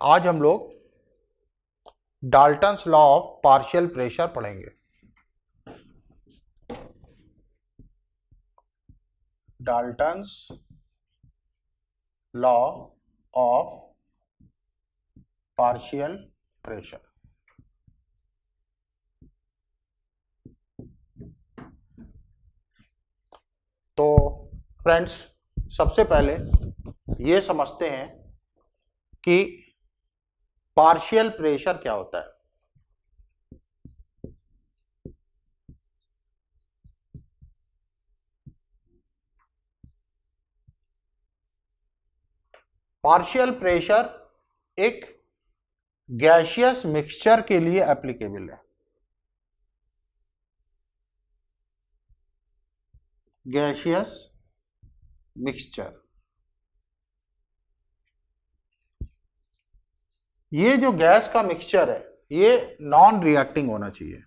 आज हम लोग Dalton's law of partial pressure पढ़ेंगे। Dalton's law of partial pressure. तो फ्रेंड्स, सबसे पहले ये समझते हैं कि पार्शियल प्रेशर क्या होता है। पार्शियल प्रेशर एक गैसियस मिक्सचर के लिए एप्लीकेबल है। गैसियस मिक्सचर, ये जो गैस का मिक्सचर है ये नॉन रिएक्टिंग होना चाहिए।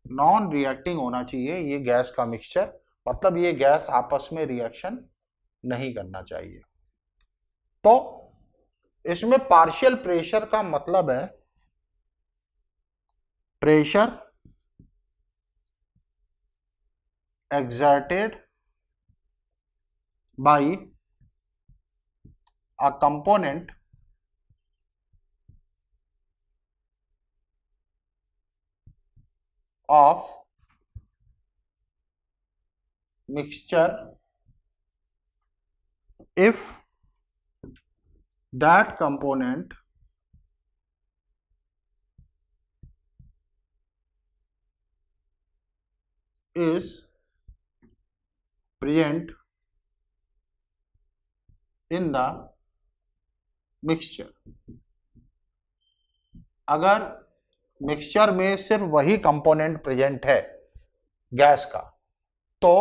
नॉन रिएक्टिंग होना चाहिए ये गैस का मिक्सचर, मतलब ये गैस आपस में रिएक्शन नहीं करना चाहिए। तो इसमें पार्शियल प्रेशर का मतलब है pressure exerted by a component of mixture if that component is present in the mixture। अगर मिक्सचर में सिर्फ वही कंपोनेंट प्रेजेंट है गैस का, तो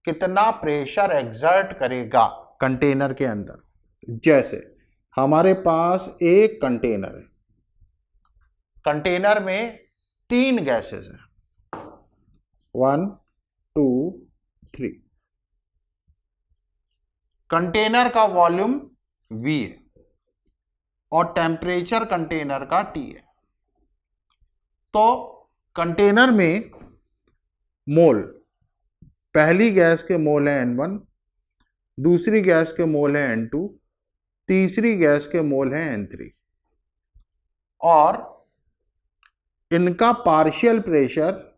कितना प्रेशर एक्सर्ट करेगा कंटेनर के अंदर। जैसे हमारे पास एक कंटेनर है, कंटेनर में 3 गैसेस हैं, 1 2 3। कंटेनर का वॉल्यूम V है और टेम्परेचर कंटेनर का T है। तो कंटेनर में मोल, पहली गैस के मोल है N1, दूसरी गैस के मोल है N2, तीसरी गैस के मोल है N3, और इनका partial pressure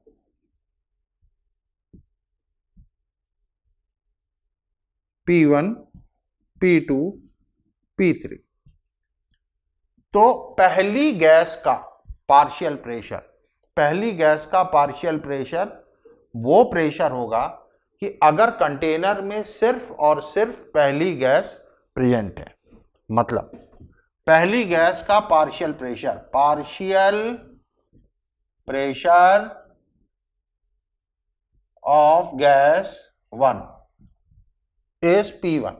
P1 P2 P3। तो पहली गैस का पार्शियल प्रेशर वो प्रेशर होगा कि अगर कंटेनर में सिर्फ और सिर्फ पहली गैस प्रेजेंट है। मतलब पहली गैस का partial pressure of gas 1 is P1,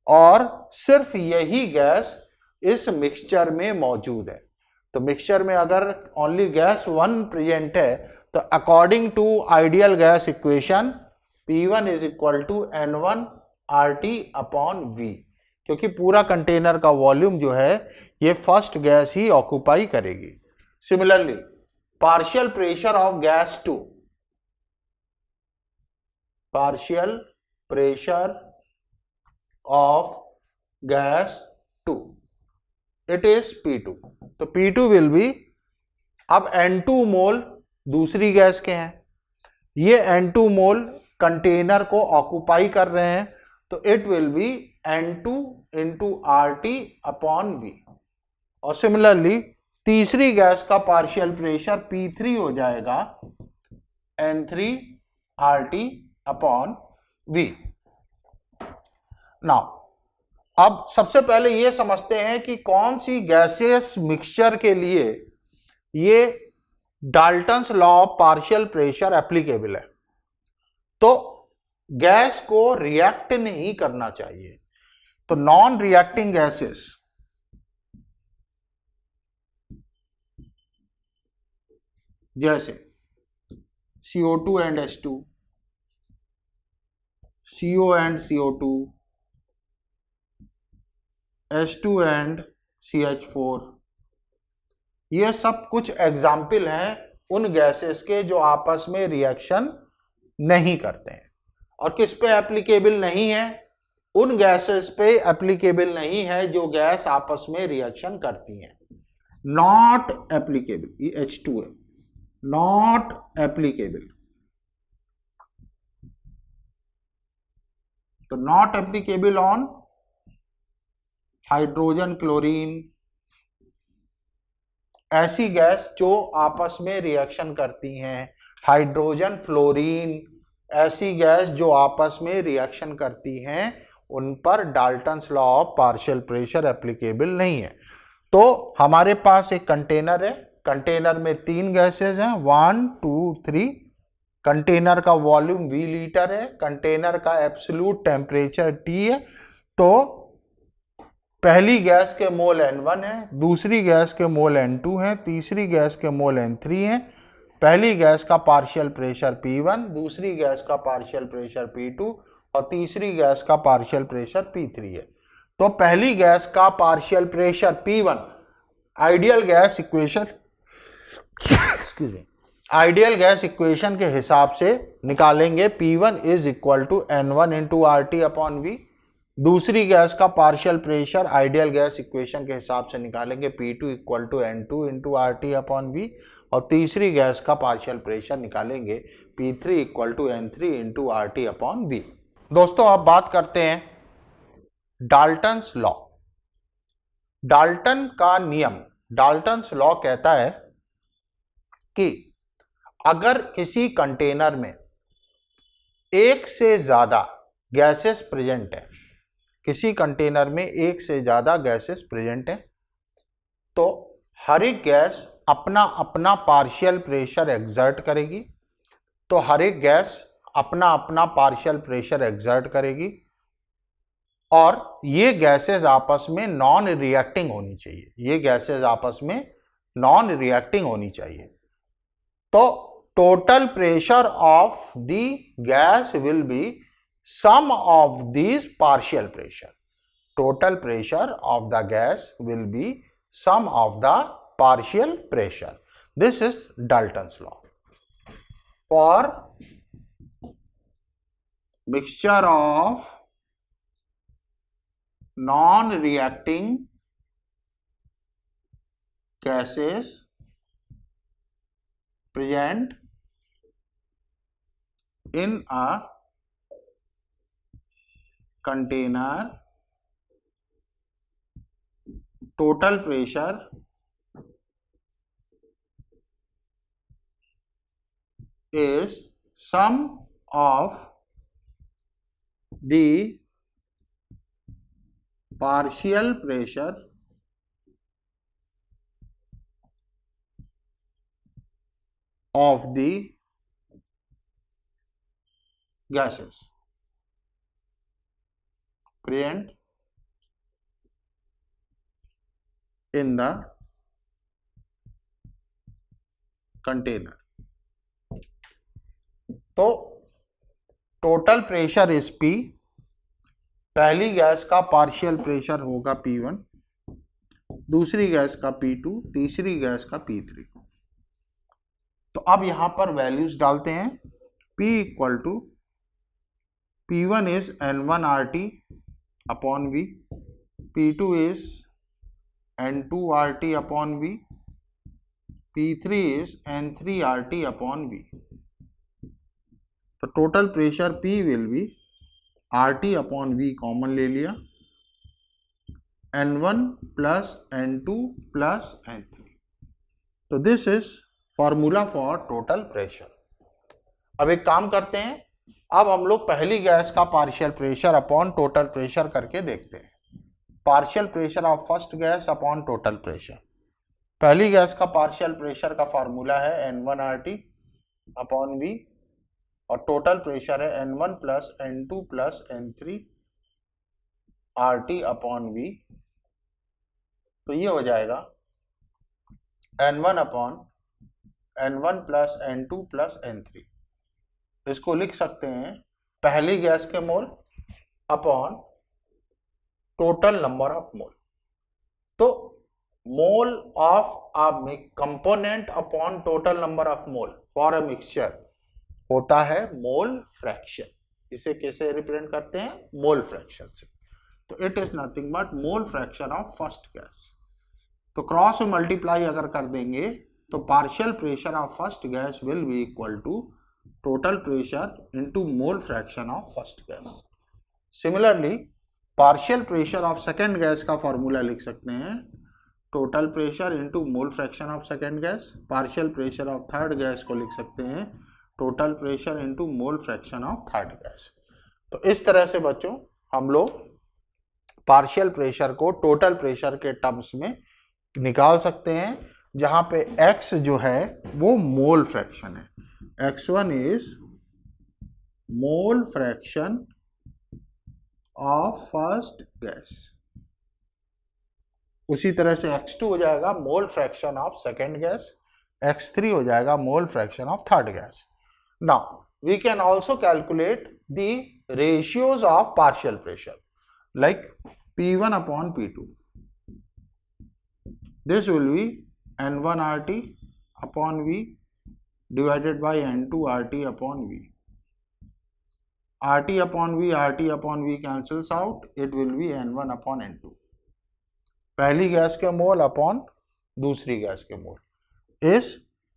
और सिर्फ यही गैस इस मिक्सचर में मौजूद है। तो मिक्सचर में अगर ओनली गैस 1 प्रेजेंट है, तो according to ideal gas equation P1 is equal to N1 RT upon V, क्योंकि पूरा कंटेनर का वॉल्यूम जो है ये फर्स्ट गैस ही ऑक्यूपाई करेगी। Similarly partial pressure of gas 2, partial pressure of gas 2, it is P2। तो P2 विल बी, अब N2 मोल दूसरी गैस के हैं, ये N2 मोल कंटेनर को ऑक्यूपाई कर रहे हैं, तो it will B N2 into RT upon V। और सिमिलरली तीसरी गैस का पार्शियल प्रेशर P3 हो जाएगा N3 RT upon V। Now अब सबसे पहले ये समझते हैं कि कौन सी गैसियस मिक्सचर के लिए ये Dalton's law of partial pressure applicable है। तो गैस को रिएक्ट नहीं करना चाहिए। तो नॉन रिएक्टिंग गैसेस जैसे CO2 and H2, CO and CO2, H2 and CH4। ये सब कुछ एग्जाम्पल हैं उन गैसेस के जो आपस में रिएक्शन नहीं करते हैं। और किस पे एप्लीकेबल नहीं है? उन गैसेस पे एप्लीकेबल नहीं है जो गैस आपस में रिएक्शन करती हैं। नॉट एप्लीकेबल, ये H2 है, नॉट एप्लीकेबल। तो not applicable on hydrogen chlorine, ऐसी गैस जो आपस में रिएक्शन करती हैं। हाइड्रोजन फ्लोरीन, ऐसी गैस जो आपस में रिएक्शन करती हैं, उन पर Dalton's law of partial pressure applicable नहीं है। तो हमारे पास एक कंटेनर है, कंटेनर में 3 गैसेस हैं, 1 2 3। कंटेनर का वॉल्यूम V लीटर है, कंटेनर का एब्सोल्यूट टेम्परेचर T है। तो पहली गैस के मोल N1 है, दूसरी गैस के मोल N2 है, तीसरी गैस के मोल N3 है। पहली गैस का पार्शियल प्रेशर P1, दूसरी गैस का पार्शियल प्रेशर P2 और तीसरी गैस का पार्शियल प्रेशर P3 है। तो पहली गैस का partial pressure P1 ideal gas equation excuse me ideal gas equation के हिसाब से निकालेंगे। P1 is equal to N1 into RT upon V। दूसरी गैस का partial pressure ideal gas equation के हिसाब से निकालेंगे P2 equal to N2 into RT upon V। और तीसरी गैस का पार्शियल प्रेशर निकालेंगे P3 equal to N3 into RT upon V। दोस्तों अब बात करते हैं डाल्टन्स लॉ। डाल्टन का नियम, डाल्टन्स लॉ कहता है कि अगर किसी कंटेनर में एक से ज्यादा गैसेस प्रेजेंट है, किसी कंटेनर में एक से ज्यादा गैसेस प्रेजेंट है, तो हर एक गैस अपना अपना पार्शियल प्रेशर एक्सर्ट करेगी। तो हर एक गैस अपना अपना पार्शियल प्रेशर एक्सर्ट करेगी और ये गैसेस आपस में नॉन रिएक्टिंग होनी चाहिए। ये गैसेस आपस में नॉन रिएक्टिंग होनी चाहिए। तो total pressure of the gas will B sum of these partial pressure. Total pressure of the gas will be sum of the partial pressure. This is Dalton's law. For mixture of non-reacting gases present in a container, total pressure is sum of the partial pressure of the gases present in the container. तो total pressure is P। पहली gas का partial pressure होगा P1, दूसरी gas का P2, तीसरी gas का P3। तो अब यहां पर वैल्यूज डालते हैं। P equal to P1 is N1 RT upon V, P2 is N2 RT upon V, P3 is N3 RT upon V। तो total pressure P will be RT upon V common ले लिया, N1 plus N2 plus N3। तो this is formula for total pressure. अब एक काम करते हैं, अब हम लोग पहली गैस का partial pressure upon total pressure करके देखते हैं। Partial pressure of first gas upon total pressure. पहली गैस का पार्शियल प्रेशर का फॉर्मूला है N1 RT अपॉन V और टोटल प्रेशर है N1 plus N2 plus N3 RT upon V। तो ये हो जाएगा N1 upon N1 plus N2 plus N3। इसको लिख सकते हैं पहली गैस के mole upon total number of mole. तो mole of a component upon total number of mole for a mixture होता है मोल फ्रैक्शन। इसे कैसे रिप्रेजेंट करते हैं? मोल फ्रैक्शन से। तो it is nothing but mole fraction of first gas. तो क्रॉस मल्टीप्लाई अगर कर देंगे तो partial pressure of first gas will be equal to total pressure into mole fraction of first gas. Similarly partial pressure of second gas का formula लिख सकते हैं total pressure into mole fraction of second gas. Partial pressure of third gas को लिख सकते हैं total pressure into mole fraction of third gas. तो इस तरह से बच्चों हम लोग पार्शियल प्रेशर को टोटल प्रेशर के टर्म्स में निकाल सकते हैं, जहां पे x जो है वो मोल फ्रैक्शन है। x1 is mole fraction of first gas. उसी तरह से x2 हो जाएगा mole fraction of second gas, x3 हो जाएगा mole fraction of third gas. Now we can also calculate the ratios of partial pressure like P1 upon P2. This will be N1 RT upon V divided by N2 RT upon V. RT upon V cancels out. It will be N1 upon N2. पहली gas के mole upon दूसरी gas के मोल इस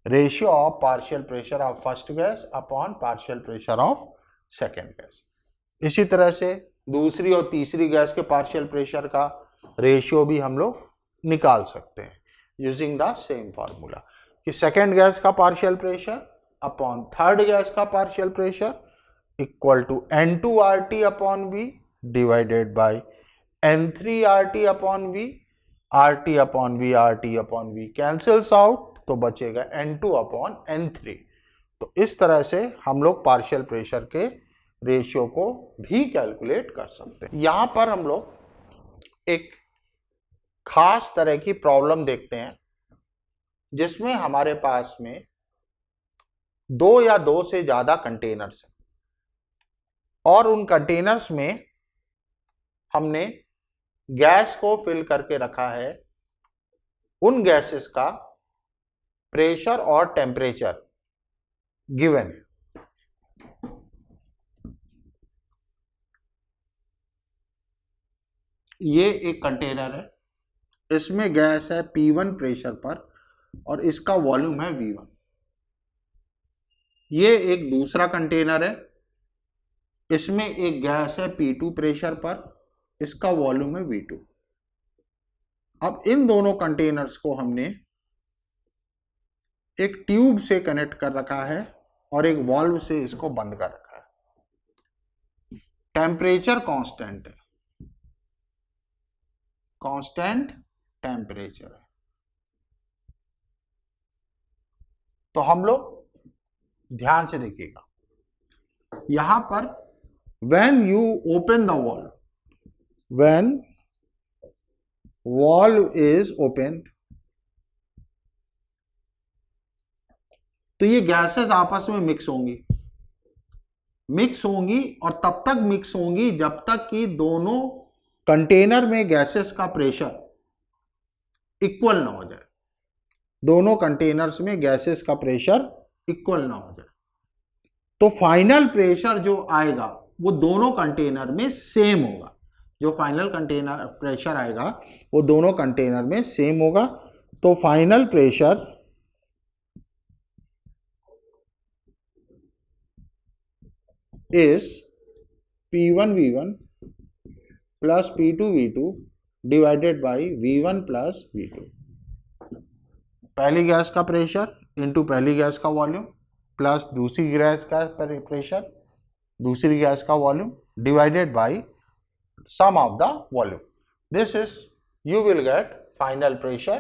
ratio of partial pressure of first gas upon partial pressure of second gas. इसी तरह से दूसरी और तीसरी गैस के पार्शियल प्रेशर का रेशियो भी हम लोग निकाल सकते हैं यूजिंग द सेम फार्मूला कि सेकेंड गैस का partial pressure upon third gas का partial pressure equal to N2 RT upon V divided by N3 RT upon V। RT upon V cancels out तो बचेगा N2 अपॉन N3। तो इस तरह से हम लोग पार्शियल प्रेशर के रेशियो को भी कैलकुलेट कर सकते हैं। यहां पर हम लोग एक खास तरह की प्रॉब्लम देखते हैं जिसमें हमारे पास में दो या दो से ज्यादा कंटेनर्स हैं और उन कंटेनर्स में हमने गैस को फिल करके रखा है। उन गैसेस का प्रेशर और टेम्परेचर गिवन है। ये एक कंटेनर है, इसमें गैस है P1 प्रेशर पर और इसका वॉल्यूम है V1। ये एक दूसरा कंटेनर है, इसमें एक गैस है P2 प्रेशर पर, इसका वॉल्यूम है V2। अब इन दोनों कंटेनर्स को हमने एक ट्यूब से कनेक्ट कर रखा है और एक वाल्व से इसको बंद कर रखा है। टेम्परेचर कांस्टेंट है, कांस्टेंट टेम्परेचर है। तो हम लोग ध्यान से देखिएगा, यहां पर when you open the valve, when valve is open, तो ये गैसेस आपस में मिक्स होंगी और तब तक मिक्स होंगी जब तक कि दोनों कंटेनर में गैसेस का प्रेशर इक्वल ना हो जाए। दोनों कंटेनर्स में गैसेस का प्रेशर इक्वल ना हो जाए तो फाइनल प्रेशर जो आएगा वो दोनों कंटेनर में सेम होगा। जो फाइनल कंटेनर प्रेशर आएगा वो दोनों कंटेनर में सेम होगा। तो final pressure is P1 V1 plus P2 V2 divided by V1 plus V2। पहली गैस का प्रेशर इंटू पहली गैस का वॉल्यूम प्लस दूसरी गैस का प्रेशर, दूसरी गैस का volume divided by sum of the volume. This is you will get final pressure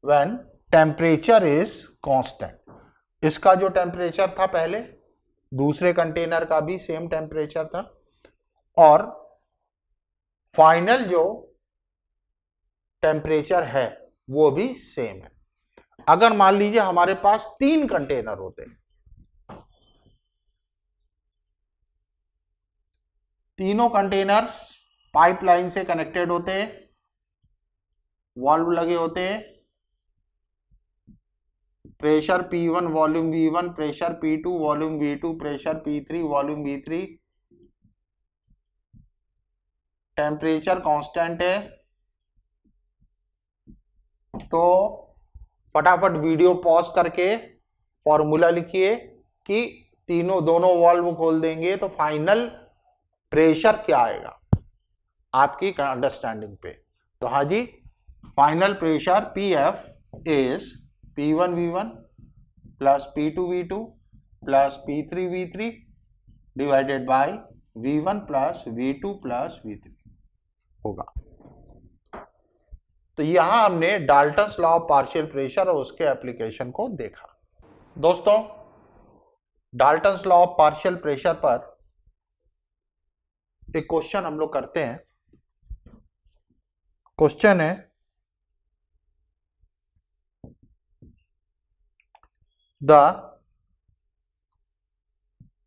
when temperature is constant. इसका जो टेम्परेचर था पहले, दूसरे कंटेनर का भी सेम टेम्परेचर था और फाइनल जो टेम्परेचर है वो भी सेम है। अगर मान लीजिए हमारे पास 3 कंटेनर होते हैं, तीनों कंटेनर्स पाइपलाइन से कनेक्टेड होते हैं वाल्व लगे होते हैं, pressure P1 volume V1, pressure P2 volume V2, pressure P3 volume V3, temperature constant है। तो फटाफट वीडियो पॉज करके फॉर्मूला लिखिए कि दोनों वाल्व खोल देंगे तो फाइनल प्रेशर क्या आएगा आपकी अंडरस्टैंडिंग पे। तो हाँ जी, final pressure PF is P1 V1 plus P2 V2 plus P3 V3 divided by V1 plus V2 plus V3 होगा। तो यहां हमने Dalton's law of partial pressure और उसके एप्लीकेशन को देखा। दोस्तों, Dalton's law of partial pressure पर एक क्वेश्चन हम लोग करते हैं। क्वेश्चन है the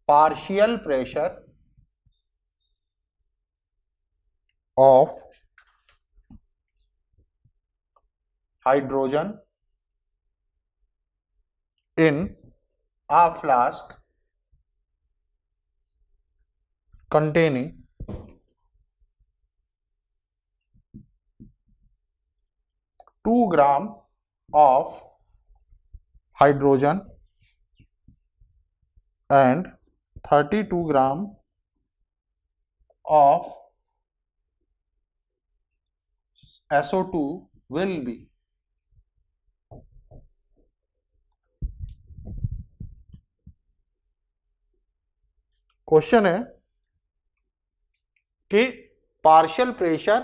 partial pressure of hydrogen in a flask containing 2 gram of hydrogen and 32 gram of SO2 will be question है कि partial pressure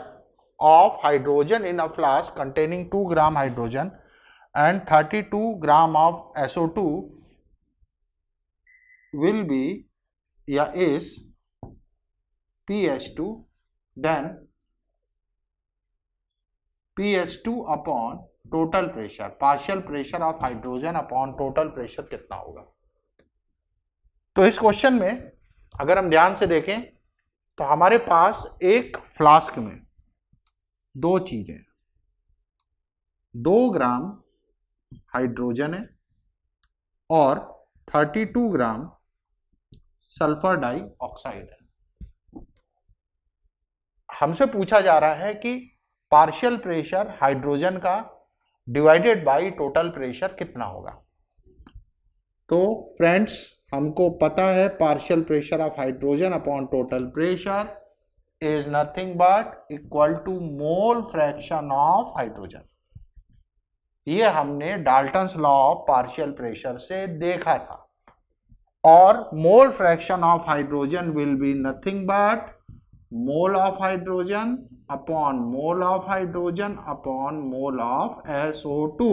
of hydrogen in a flask containing 2 gram hydrogen and 32 gram of SO2 will be या is PH2, then PH2 upon total pressure, partial pressure of hydrogen upon total pressure कितना होगा। तो इस question में अगर हम ध्यान से देखें तो हमारे पास एक फ्लास्क में दो चीजें, 2 ग्राम हाइड्रोजन है और 32 ग्राम सल्फर डाइऑक्साइड है। हमसे पूछा जा रहा है कि पार्शियल प्रेशर हाइड्रोजन का डिवाइडेड बाय टोटल प्रेशर कितना होगा। तो फ्रेंड्स, हमको पता है partial pressure of hydrogen upon total pressure is nothing but equal to mole fraction of hydrogen. ये हमने Dalton's law of partial pressure से देखा था। और mole fraction of hydrogen will be nothing but mole of hydrogen upon mole of hydrogen upon mole of SO2,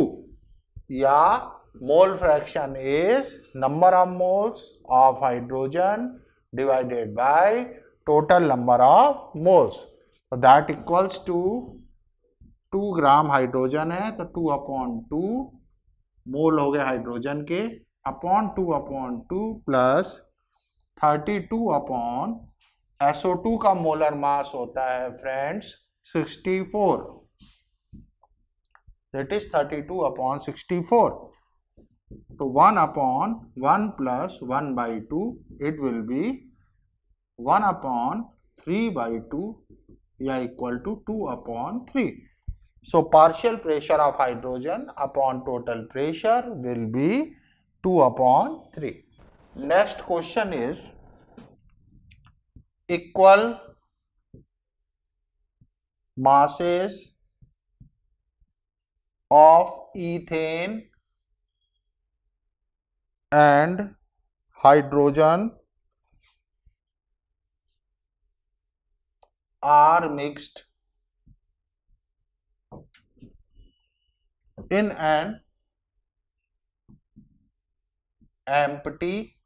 या mole fraction is number of moles of hydrogen divided by total number of moles. So that equals to 2 gram hydrogen है तो 2 upon 2 मोल हो गए hydrogen के, upon 2 upon 2 plus 32 upon SO2 का molar mass होता है friends 64, that is 32 upon 64. तो 1 upon 1 plus 1 by 2, it will be 1 upon 3 by 2 या equal to 2 upon 3. So partial pressure of hydrogen upon total pressure will be 2 upon 3. Next question is equal masses of ethane and hydrogen are mixed in an empty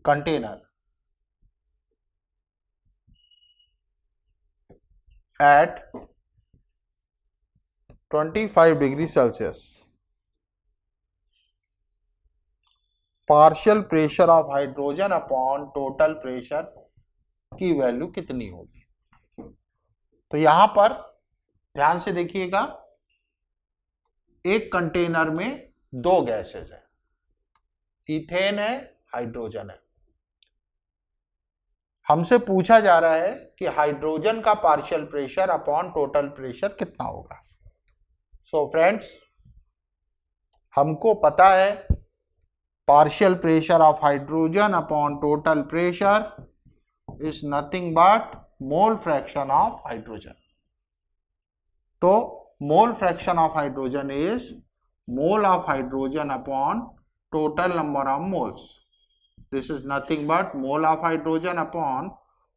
container at 25 degree Celsius. Partial pressure of hydrogen upon total pressure की value कितनी होगी. तो यहां पर ध्यान से देखिएगा, एक कंटेनर में दो गैसेस है, इथेन है, हाइड्रोजन है। हमसे पूछा जा रहा है कि हाइड्रोजन का partial pressure upon total pressure कितना होगा। सो फ्रेंड्स, हमको पता है partial pressure of hydrogen upon total pressure is nothing but mole fraction of hydrogen. तो mole fraction of hydrogen is mole of hydrogen upon total number of moles. This is nothing but mole of hydrogen upon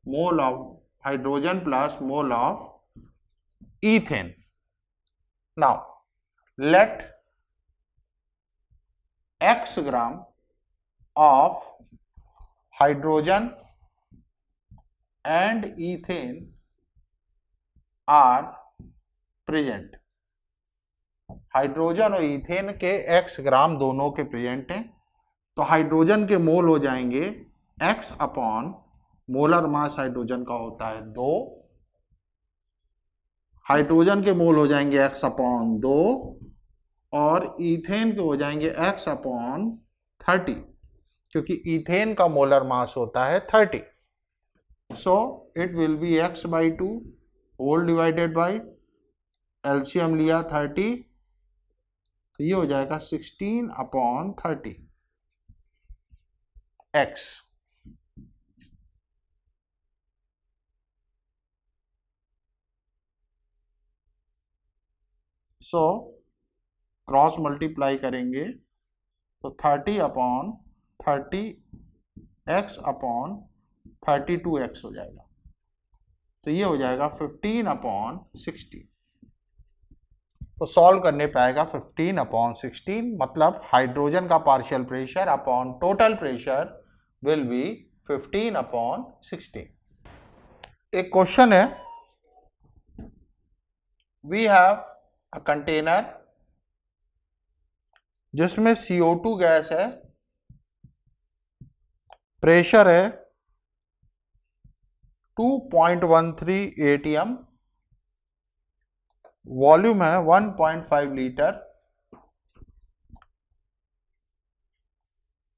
mole of hydrogen plus mole of ethane. Now, let x gram of hydrogen and ethane are present. Hydrogen और ethane के x ग्राम दोनों के present हैं, तो hydrogen के मोल हो जाएंगे x upon molar mass hydrogen का होता है 2, हाइड्रोजन के मोल हो जाएंगे x अपॉन 2 और ईथेन के हो जाएंगे x अपॉन 30, क्योंकि ईथेन का मोलर मास होता है 30। So it will be x by 2 whole divided by LCM लिया 30, तो ये हो जाएगा 16 upon 30 x। So cross multiply करेंगे तो 30 अपॉन 30 x अपॉन 32x हो जाएगा, तो ये हो जाएगा 15 अपॉन 16। तो सॉल्व करने पे आएगा 15 अपॉन 16, मतलब हाइड्रोजन का partial pressure upon total pressure will B 15 upon 16। एक क्वेश्चन है, वी हैव अ कंटेनर जिसमें CO2 गैस है, प्रेशर है 2.13 atm, वॉल्यूम है 1.5 लीटर।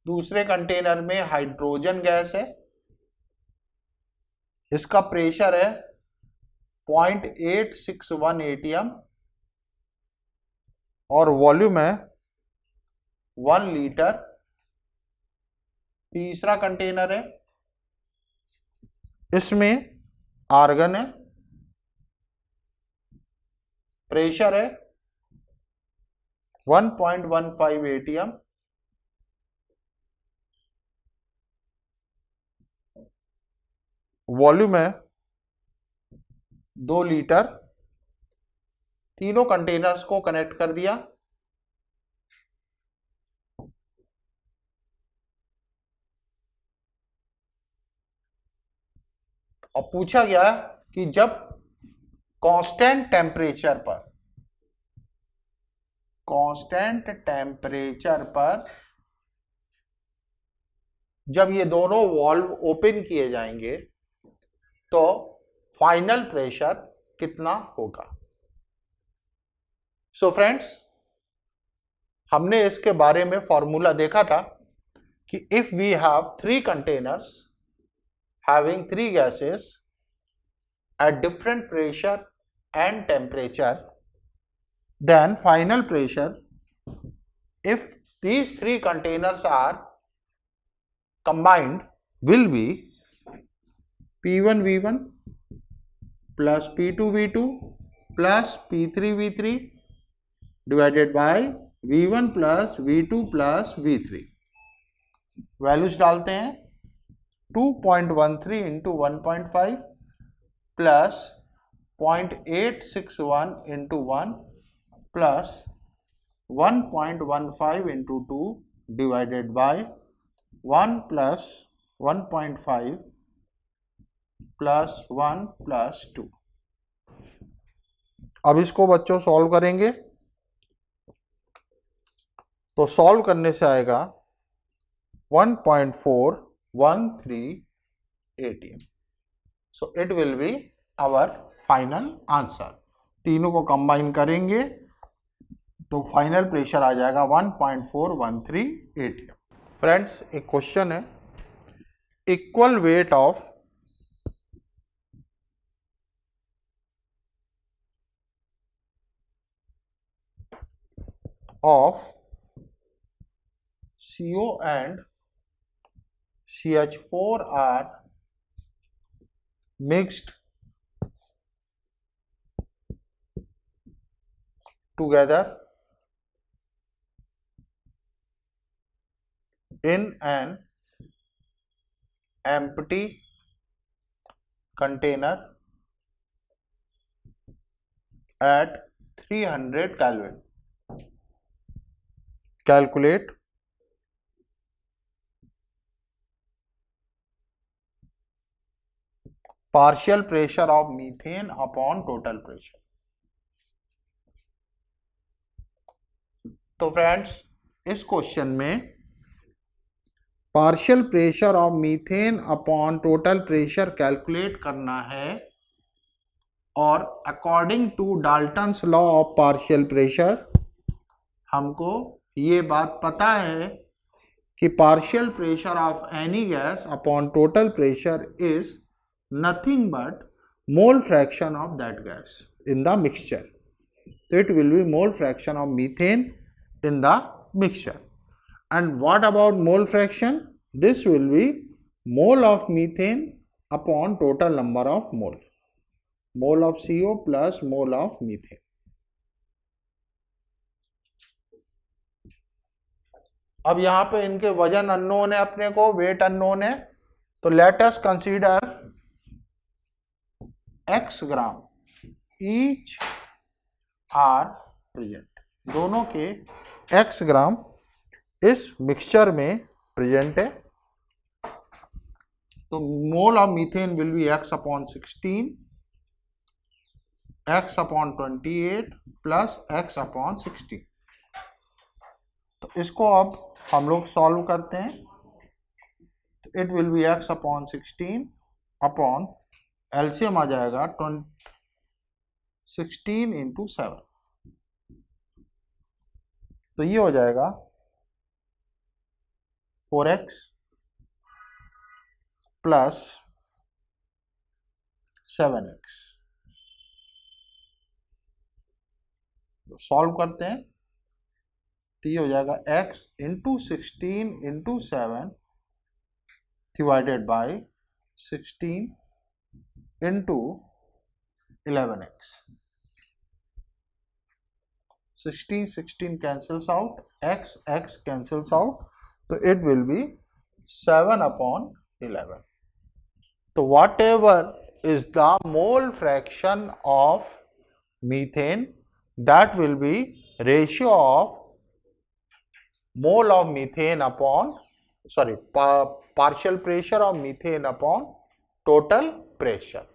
दूसरे कंटेनर में हाइड्रोजन गैस है, इसका प्रेशर है 0.861 atm और वॉल्यूम है 1 लीटर। तीसरा कंटेनर है, इसमें आर्गन है, प्रेशर है 1.15 atm, वॉल्यूम है 2 लीटर। तीनों कंटेनर्स को कनेक्ट कर दिया, और पूछा गया कि जब कांस्टेंट टेम्परेचर पर जब ये दोनों वाल्व ओपन किए जाएंगे तो फाइनल प्रेशर कितना होगा। सो फ्रेंड्स, हमने इसके बारे में फॉर्मूला देखा था कि if we have 3 containers having 3 gases at different pressure and temperature, then final pressure, if these 3 containers are combined, will be P1 V1 plus P2 V2 plus P3 V3 divided by V1 plus V2 plus V3। Values डालते हैं, 2.13 into 1.5 plus 0.861 into 1 plus 1.15 into 2 divided by 1 plus 1.5 plus 1 plus 2। अब इसको बच्चों solve करेंगे तो solve करने से आएगा 1.413 atm। So it will be our final answer। तीनों को कंबाइन करेंगे तो फाइनल प्रेशर आ जाएगा 1.413 atm। फ्रेंड्स, एक क्वेश्चन है, equal weight of CO and CH4 are mixed together in an empty container at 300 Kelvin. Calculate partial pressure of methane upon total pressure. तो friends, इस question में partial pressure of methane upon total pressure calculate करना है और according to Dalton's law of partial pressure हमको ये बात पता है कि partial pressure of any gas upon total pressure is nothing but mole fraction of that gas in the mixture. So it will be mole fraction of methane in the mixture. And what about mole fraction? This will be mole of methane upon total number of mole. Mole of CO plus mole of methane. अब यहाँ पे इनके वजन unknown है, अपने को wait unknown है, तो let us consider x gram each are present. दोनों के x ग्राम इस मिक्सचर में प्रेजेंट है. तो mole of methane will be x upon 16, x upon 28 plus x upon 16. तो इसको अब हम लोग सॉल्व करते हैं. It will be x upon 16 upon LCM आ जाएगा 16 इंटू 7. तो ये हो जाएगा 4x प्लस 7x. तो सॉल्व करते हैं तो ये हो जाएगा x into 16 into 7 divided by 16 into 11x. 16 cancels out, x cancels out, so it will be 7 upon 11. So whatever is the mole fraction of methane, that will be ratio of mole of methane upon, partial pressure of methane upon total pressure.